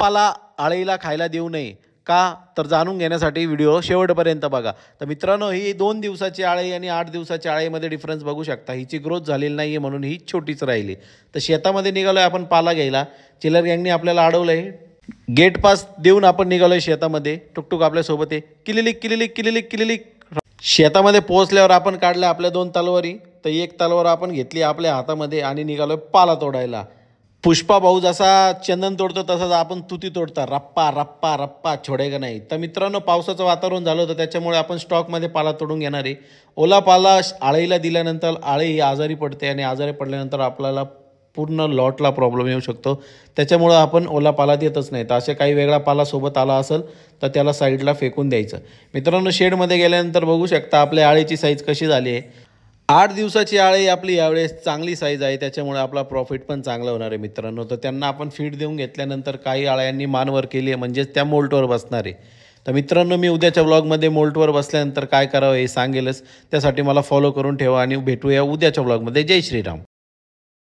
पाला आळीला खायला देऊ नये का, तर जाणून घेण्यासाठी व्हिडिओ शेवटपर्यंत बघा। तर मित्रांनो, ही 2 दिवसाची आळी आणि 8 दिवसाच्या आळीमध्ये डिफरन्स बघू शकता। हिची ग्रोथ झालेली नाही आहे म्हणून ही छोटीच राहिली। तर शेतामध्ये निघालोय आपण पाला घ्यायला। चिलर गँगने आपल्याला अडवलंय, गेट पास देऊन आपण निघालोय शेतामध्ये। टुकटुक आपल्यासोबत आहे, किलिलिक किलिलिक किलिलिक किलिलिक। शेतामध्ये पोहोचल्यावर आपण काढल्या आपल्या 2 तलवारी। तर एक तलवार आपण घेतली आपल्या हातामध्ये आणि निघालोय पाला तोडायला। पुष्पा भाऊ जसा चंदन तोडतो तसाच आपण तुती तोडता, रप्पा रप्पा रप्पा छोडेगा नाही। तर मित्रांनो, पावसाचं वातावरण झालं होतं त्याच्यामुळे आपण स्टॉकमध्ये पाला तोडून घेणार आहे। ओला पाला आळीला दिल्यानंतर आळी ही आजारी पडते आणि आजारी पडल्यानंतर आपल्याला पूर्ण लॉटला प्रॉब्लेम येऊ शकतो। त्याच्यामुळे आपण ओला पाला देतच नाही। तर असे काही वेगळा पाला सोबत आला असेल तर त्याला साईडला फेकून द्यायचं। मित्रांनो, शेडमध्ये गेल्यानंतर बघू शकता आपल्या आळीची साईज कशी झाली आहे। 8 दिवसाची आळी आपली यावेळेस चांगली साईज आहे, त्याच्यामुळे आपला प्रॉफिट पण चांगला होणार आहे मित्रांनो। तर त्यांना आपण फीड देऊन घेतल्यानंतर काही आळ्यांनी मानवर केली आहे, म्हणजेच त्या मोल्टवर बसणार आहे। तर मित्रांनो, मी उद्याच्या व्लॉगमध्ये मोल्टवर बसल्यानंतर काय करावं हे सांगेलच। त्यासाठी मला फॉलो करून ठेवा आणि भेटूया उद्याच्या व्लॉगमध्ये। जय श्रीराम।